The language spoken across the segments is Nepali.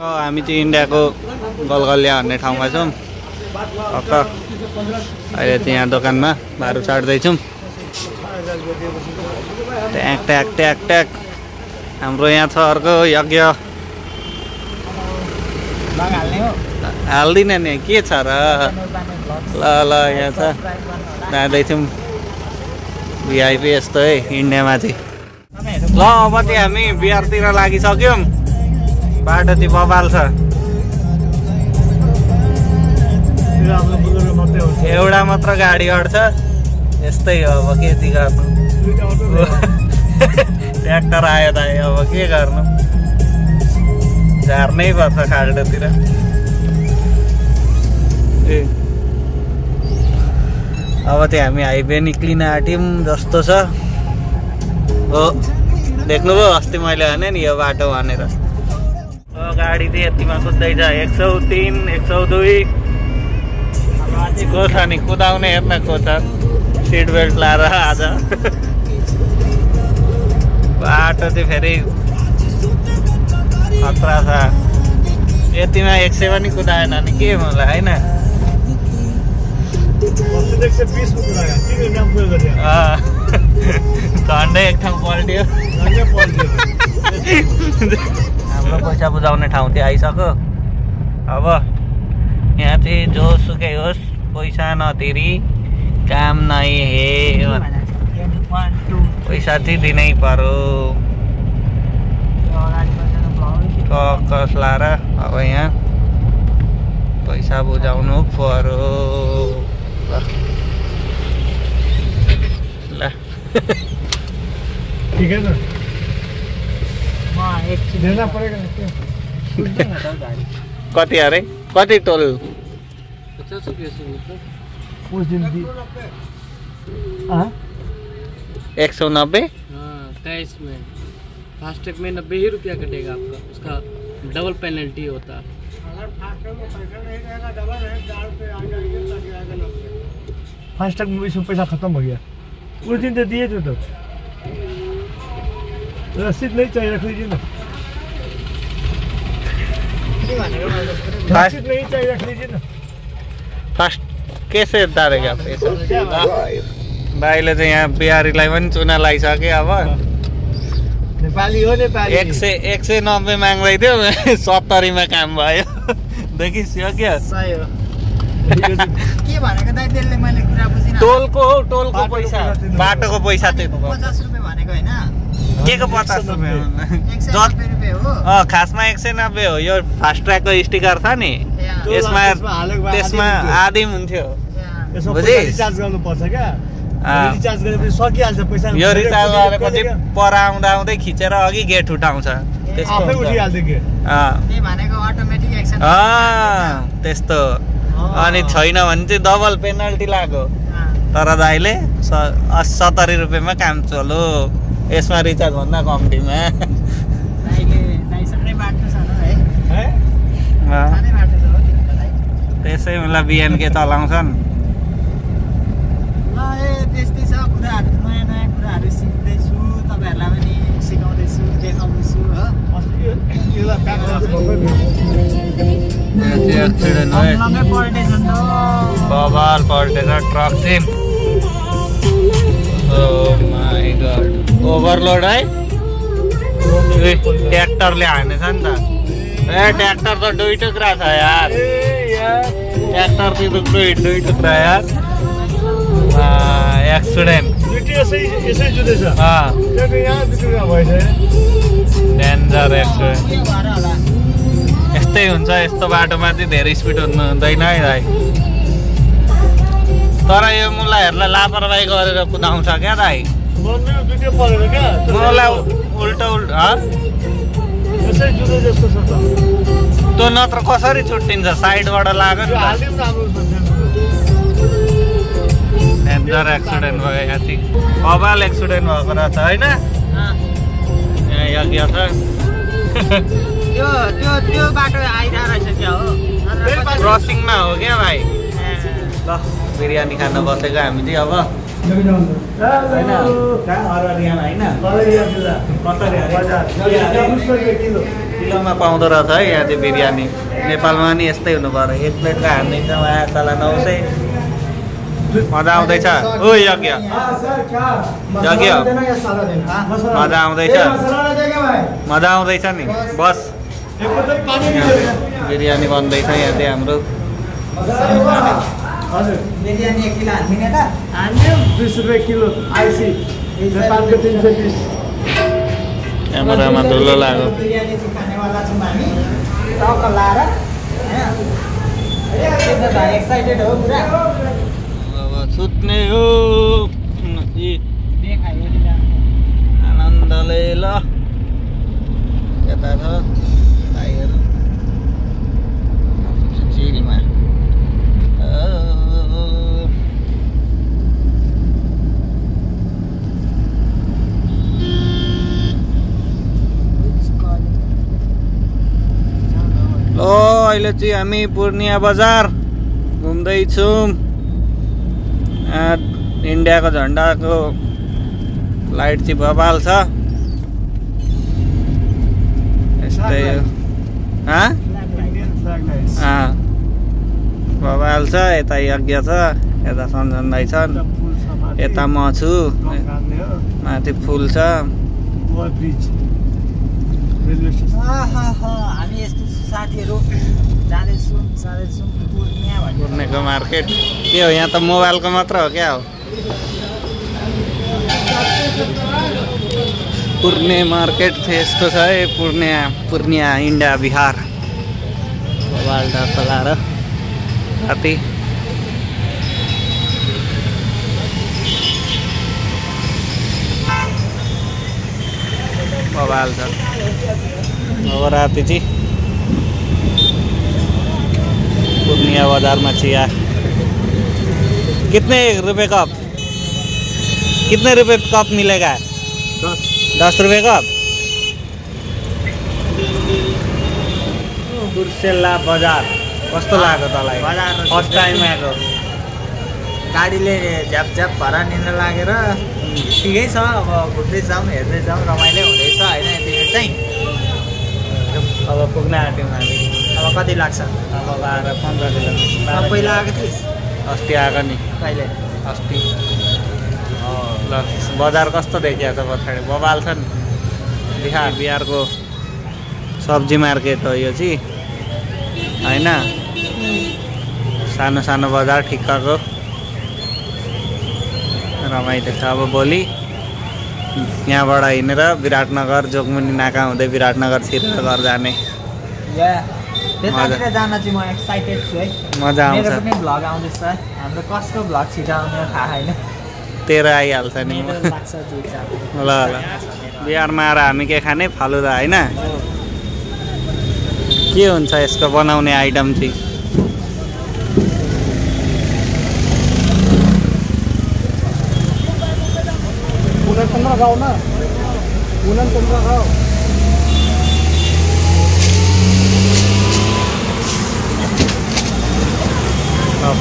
हामी चाहिँ इन्डियाको गलगलिया भन्ने ठाउँमा छौँ। अहिले चाहिँ यहाँ दोकानमा भारू छाड्दैछौँ। ट्याक ट्याक ट्याक ट्याक। हाम्रो यहाँ छ अर्को यज्ञ। हाल्दिनँ नि के छ र। ल ल यहाँ छ जाँदैछौँ। भिआइपी यस्तो है इन्डियामा चाहिँ। ल अब चाहिँ हामी बिहारतिर लागिसक्यौँ। बाटो चाहिँ बबाल छ। एउटा मात्र गाडी अड्छ। यस्तै हो अब के चाहिँ गर्नु। ट्र्याक्टर आयो दाइ अब के गर्नु। झार्नै पर्छ खाल्डोतिर। अब चाहिँ हामी हाइवे निक्लिन आँट्यौँ जस्तो छ हो। देख्नुभयो अस्ति मैले भने नि यो बाटो भनेर। गाडी चाहिँ यतिमा कुद्दैछ 103 102। को छ नि कुदाउने हेर्न को छ। सिट बेल्ट लाएर आज बाटो चाहिँ फेरि खतरा छ। यतिमा 100 पनि कुदाएन नि के मलाई होइन। झन्डै एक ठाउँ पल्ट्यो। हाम्रो पैसा बुझाउने ठाउँ चाहिँ आइसक्यो। अब यहाँ चाहिँ जोसुकै होस् पैसा नतिरी काम नै हे। पैसा चाहिँ दिनै पर्यो कस लाएर। अब यहाँ पैसा बुझाउनु पर्यो। ल ठीक है ना। देना पड़ेगा। कति अरे कति टोल 50 रुपये से उस दिन दी 190। हाँ 23 में फास्टैग में 90 ही रुपया कटेगा आपका। उसका डबल पेनल्टी होता है। फास्टैग में इसमें पैसा खत्म हो गया। उस दिन तो दिए थे तो रसीद नहीं चाहिए रख लीजिए ना। रसीद नहीं चाहिए रख लीजिए ना। फास्ट कैसे डालेगा पैसा। भाइले चाहिँ यहाँ बिहारीलाई पनि चुना लगाइसक्यो। अब नेपाली हो नेपाली। 190 माग्दै थियो 70 मा काम भयो। देखिसक्यो क्या सही हो। के भनेको दाइ त्यसले मैले कुरा बुझिन। टोलको हो टोलको पैसा बाटोको पैसा चाहिँ 50 रुपैयाँ भनेको हैन। के को 50 रुपैयाँ 190 रुपैयाँ हो। खासमा 190 हो। यो फास्ट ट्र्याकको स्टिकर छ नि त्यसमा आधी हुन्थ्यो। बुझे रिचार्ज गर्नु पर्छ क्या। रिचार्ज गरेपछि सकिहाल्छ पैसा। यो रिचार्ज गरेपछि पर आउँदा आउँदै खिचेर अघि गेट उठाउँछ। आफै उठिहाल्छ के। त्यही भनेको अटोमेटिक एक्सन। त्यस्तो अनि छैन भने चाहिँ डबल पेनल्टी लाग्यो। तर दाइले 70 रुपैयाँमा काम चल्यो। यसमा रिचार्ज भन्दा कम्तीमा। त्यसै मलाई बिएनके चलाउँछन्। त्यस्तै छ कुराहरू। नयाँ नयाँ कुराहरू सिक्दैछु। तपाईँहरूलाई पनि सिकाउँदैछु देखाउँदैछु हो। एक्सिडेन्ट भयो। बबाल पल्टेछ ट्रक चाहिँ। Oh my god. ओभरलोड है। ट्र्याक्टरले हानेछ नि त। ट्र्याक्टर त दुई टुक्रा छ यार। ट्र्याक्टर चाहिँ दुई टुक्रा यार। Accident danger accident. यस्तै हुन्छ। यस्तो बाटोमा चाहिँ धेरै स्पिड हुनु हुँदैन है भाइ। तर यो मुलाहरूलाई लापरवाही गरेर कुदाउँछ क्या दाइ। मलाई उल्टो त्यो नत्र कसरी छुट्टिन्छ साइडबाट लाग्यो नि। डेन्जर एक्सिडेन्ट भयो यहाँ चाहिँ। बबाल एक्सिडेन्ट भएको रहेछ होइन। यहाँ यज्ञ छ। त्यो बाटो आइरहेको रहेछ क्या हो। क्रसिङमा हो क्या भाइ। ल बिरयानी खान बसेको हामी चाहिँ अब किलोमा पाउँदो रहेछ है यहाँ चाहिँ बिरयानी। नेपालमा नि यस्तै हुनु पर्यो। एक प्लेटको हानिदिन्छ उहाँ तल 900। मजा आउँदैछ ओ यज्ञ मजा आउँदैछ मजा आउँदैछ नि बस। बिरयानी बन्दैछ यहाँ चाहिँ हाम्रो। बिरयानी 1 किलो हाल्दिने त? 20 रुपियाँ किलो आइसी नेपालको 320। क्यामेरामा धुलो लाग्यो। बिरयानी चाहिँ खानेवाला छौँ हामी टक्क लाएर एक्साइटेड हो पुरा। अब सुत्ने हो आनन्दले। ल यता छ भाइहरू चिलमा। ल अहिले चाहिँ हामी पूर्णिया बजार घुम्दैछौँ। इन्डियाको झन्डाको लाइट चाहिँ बबाल छ यस्तै। बबाल छ। यता यज्ञ छ, यता सञ्जन भाइ छन्, यता म छु, माथि फुल छ। हामी यस्तो साथीहरू जाँदैछौँ पूर्णियाको मार्केट। के हो यहाँ त मोबाइलको मात्र हो क्या हो? पूर्णिया मार्केट यस्तो छ है। पूर्णिया इन्डिया बिहार मोबाइल चलाएर राति मोबाइल छ। अब राति चाहिँ पूर्णिया बाजार में चिया कितने रुपए कप? कितने रुपए कप मिलेगा? 10 रुपए कप। कुर्सेला बजार कस्तो लाग्यो तँलाई? फर्स्ट टाइम आएको। गाडीले झ्याप झ्याप भएर निन्द्रा लागेर ठिकै छ। अब घुम्दै जाउँ हेर्दै जाउँ रमाइलो हुँदैछ होइन यतिखेर चाहिँ। अब पुग्न आँट्यौँ हामी। अब कति लाग्छ? अब 12-15 किलोमिटर। पहिला आएको थिइस्? अस्ति आएको नि। कहिले? अस्ति। ल बजार कस्तो देखिया छ पछाडि? बबाल छ नि। बिहारको सब्जी मार्केट हो यो चाहिँ होइन। सानो सानो बजार ठिक्कको रमाइलो छ। अब भोलि यहाँबाट हिँडेर विराटनगर जोगमुनी नाका हुँदै विराटनगर छिरेर घर जाने। त्यतातिर जान चाहिँ म एक्साइटेड छु है। मजा आउँछ। मेरो पनि भ्लग आउँदैछ। हाम्रो कसको भ्लग छिटो आउने थाहा छैन। तेरो आइहाल्छ नि। ल ल बिहारमा आएर हामी के खाने? फालुदा होइन। के हुन्छ यसको बनाउने आइटम चाहिँ?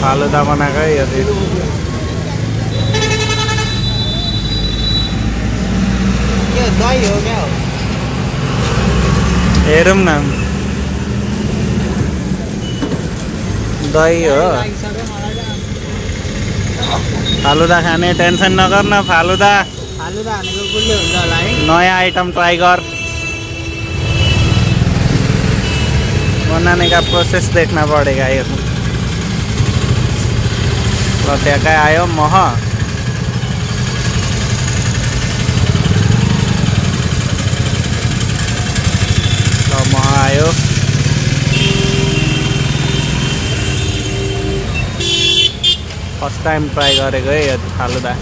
फालुदा बनाएको है यो चाहिँ। दही हो क्या हो? हेरौँ न। दही हो। फालुदा खाने टेन्सन नगर न। फालुदा फालुदा हानेको गुलियो हुन्छ होला है। नयाँ आइटम ट्राई कर। बनाने का प्रोसेस देखना पड़ेगा ये। तो क्या आयो मह। तो मह आयो। फर्स्ट टाइम ट्राई गरेको है यो फालुदा।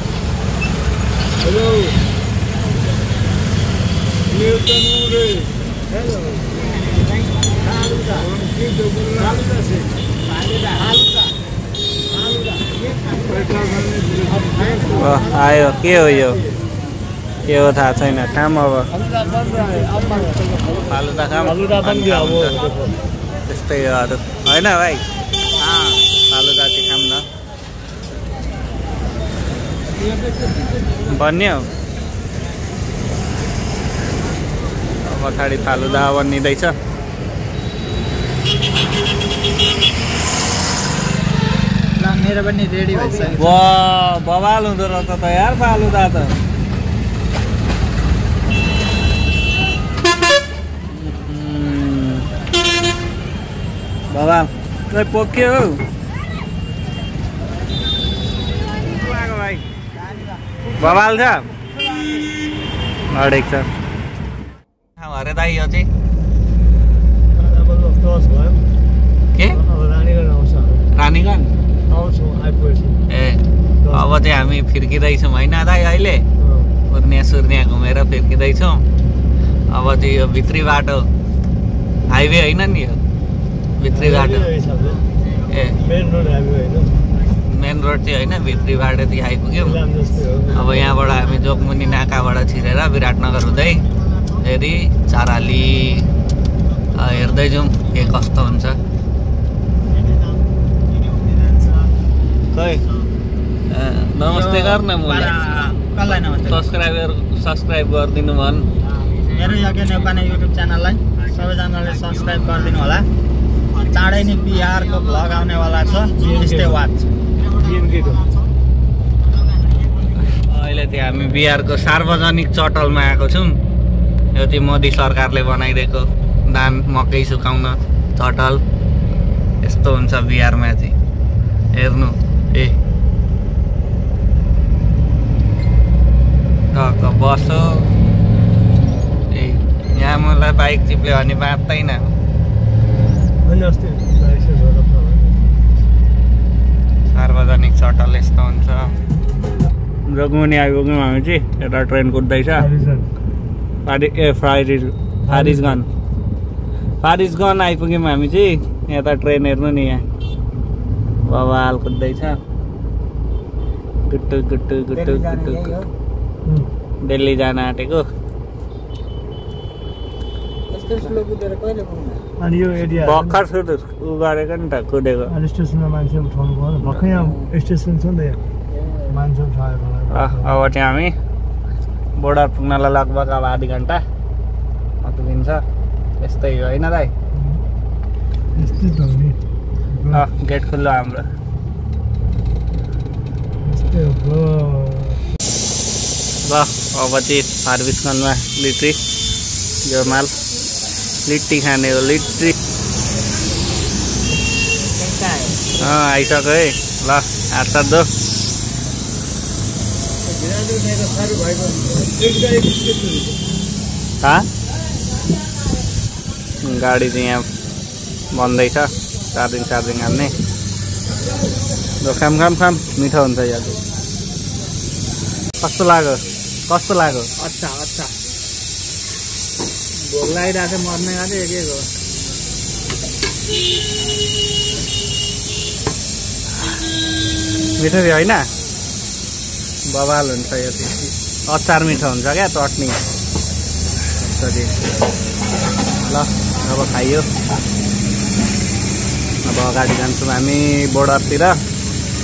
आयो के हो यो? के हो थाहा छैन। खाम अब फालुदा खाम। त्यस्तै हो अरू होइन भाइ? फालुदा चाहिँ खाम न। बन्यो अब पछाडि फालुदा बनिँदैछ। मेरो पनि रेडी भइसक्यो। वाह बवाल हुँदो रहेछ त यार फालुदा त। बवाल खै पोक्यो हौ। भाइ बवाल छ अडेक छ अरे दाइ यो चाहिँ के रानीगञ्ज ए अब चाहिँ हामी फिर्किँदैछौँ होइन दाइ अहिले उर्निया सुर्निया घुमेर फिर्किँदैछौँ। अब चाहिँ यो भित्री बाटो हाइवे होइन नि यो भित्री बाटो ए मेन रोड चाहिँ होइन भित्री बाटोदेखि आइपुग्यौँ। अब यहाँबाट हामी जोगमुनि नाकाबाट छिरेर विराटनगर हुँदै फेरि चाराली हेर्दै जाउँ के कस्तो हुन्छ। खै नमस्ते गर्न मलाई सब्सक्राइब गरिदिनु भन् मेरो यज्ञ नेपाली युट्युब च्यानललाई सबैजनाले सब्सक्राइब गरिदिनु होला। चाँडै नै बिहारको भ्लग आउनेवाला छ। Stay watch. अहिले चाहिँ हामी बिहारको सार्वजनिक चटलमा आएको छौँ। यो चाहिँ मोदी सरकारले बनाइदिएको धान मकै सुकाउन चटल यस्तो हुन्छ बिहारमा चाहिँ हेर्नु। ए बसो ए यहाँ मलाई बाइक चिप्ल्यो भने बाँच्दैन। सार्वजनिक चटल यस्तो हुन्छ। जोगमुनि आइपुग्यौँ हामी चाहिँ यता ट्रेन कुद्दैछ फारिसगञ्ज आइपुग्यौँ हामी चाहिँ। यता ट्रेन हेर्नु नि यहाँ बवाल कुद्दैछ गुट्टु गुट्टु गुट्टु गुट्टु दिल्ली जान आँटेको। अनि यो एरिया भर्खर सुरु उ गरेको नि त कुदेको। स्टेसनमा मान्छे उठाउनु पर्यो भर्खर यहाँ स्टेसन छ नि त मान्छे उठाएको। अब चाहिँ हामी बोर्डर पुग्नलाई लगभग अब आधी घन्टा पुगिन्छ यस्तै हो होइन दाइ? यस्तै त हो नि। गेट खुल्लो हाम्रो। ल अब चाहिँ फारबिसगञ्जमा लिट्टी यो माल लिट्टी खाने हो लिट्टी। आइसक्यो है ल हात दो गाडी चाहिँ यहाँ बन्दैछ चार्जिङ हाल्ने। खाम मिठो हुन्छ यहाँ चाहिँ। कस्तो लाग्यो अच्छा भोक लागिरहेको छ मर्ने गर्थ्यो के हो। मिठो थियो होइन बवाल हुन्छ यो चाहिँ। अचार मिठो हुन्छ क्या चटनी ल अब खाइयो। अब अगाडि जान्छौँ हामी बोर्डरतिर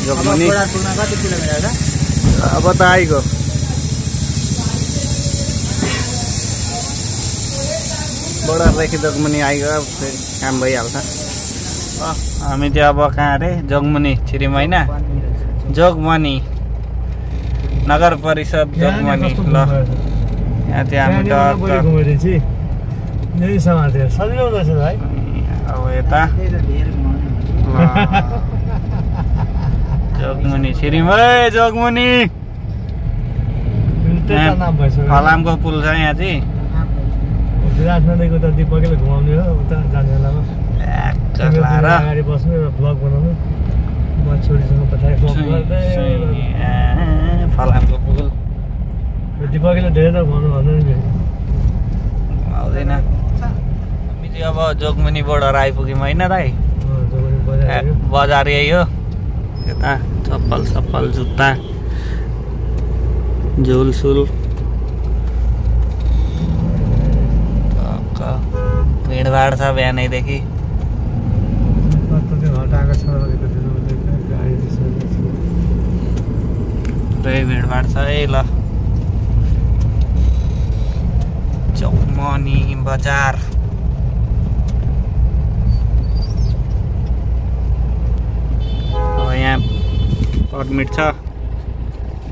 जोगमुनि। कति किलोमिटर अब त आइगयो बोर्डरदेखि जोगमुनि आइगयो काम भइहाल्छ। हामी चाहिँ अब कहाँ अरे जोगमुनि छिर्यौँ होइन जोगमुनि नगर परिषद जोगमुनि। ल यहाँ चाहिँ हामी अब यता जोगमुनि छिर्यौँ है जोगमुनि। फलामको पुल छ यहाँ चाहिँ। विराटनगरको त दिपकले घुमाउने हो उता जाने बेलामा अगाडि बस्नु र भ्लग बनाउनु। म छोरीसँग पछाडि भ्लग गर्दै फलामको पुल दिपकले धेरै त घुमाउनु भन्नु नि आउँदैन। हामी चाहिँ अब जोगमुनि बोर्डर आइपुग्यौँ होइन दाइ? बजार यही हो। यता चप्पल जुत्ता झुलसुल भिडभाड छ बिहानैदेखि। पुरै भिडभाड छ है। ल चौमनी बजार अब यहाँ पर्मिट छ,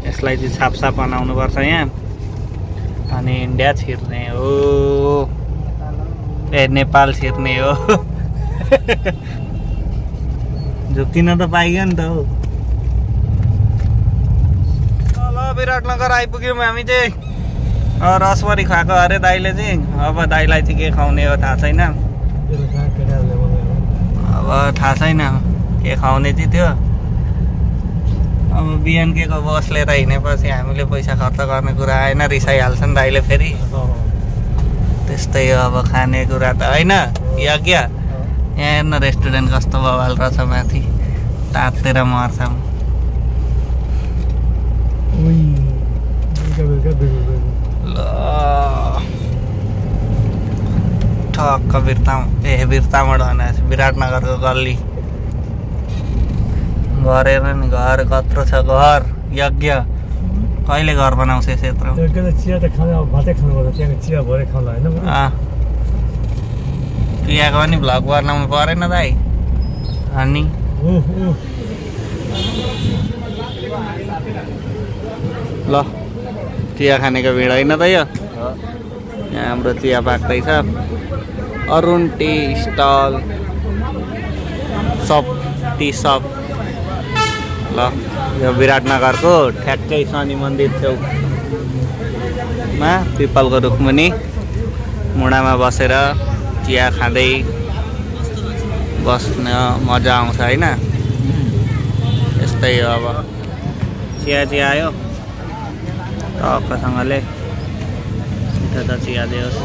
यसलाई चाहिँ छापछाप बनाउनु पर्छ यहाँ। अनि इन्डिया छिर्ने हो, ए नेपाल छिर्ने हो। झुक्किन त पाइयो नि त हो। ल विराटनगर आइपुग्यौँ हामी चाहिँ। रसभरी खुवाएको अरे दाइले चाहिँ। अब दाइलाई चाहिँ के खुवाउने हो थाहा छैन, अब थाहा छैन के खुवाउने चाहिँ त्यो। अब बिहानकै बस लिएर हिँडेपछि हामीले पैसा खर्च गर्ने कुरा आएन, रिसाइहाल्छ नि दाइले फेरि। त्यस्तै हो अब खाने कुरा त होइन। यज्ञ यहाँ हेर्न रेस्टुरेन्ट कस्तो बवाल रहेछ माथि, तातेर मर्छ। ल ठक्क बिर्तामोड भने विराटनगरको गल्ली घर हेर्न नि, घर कत्रो छ घर। यज्ञ कहिले घर बनाउँछ यस यत्रो? चिया त खानु, भातै खानुपर्छ, त्यहाँको चिया भरे खाउँला होइन। चियाको पनि भ्लग बनाउनु परेन दाइ? अनि ल चिया खानेको भिड होइन त यो? यहाँ हाम्रो चिया पाक्दैछ। Arun tea stall shop, tea shop. ल यो विराटनगरको ठ्याक्कै शनि मन्दिर छेउमा पिपलको रुखमुनि मुढामा बसेर चिया खाँदै बस्न मजा आउँछ होइन। यस्तै हो अब चिया आयो टक्कसँगले, मिठो त चिया दियोस्।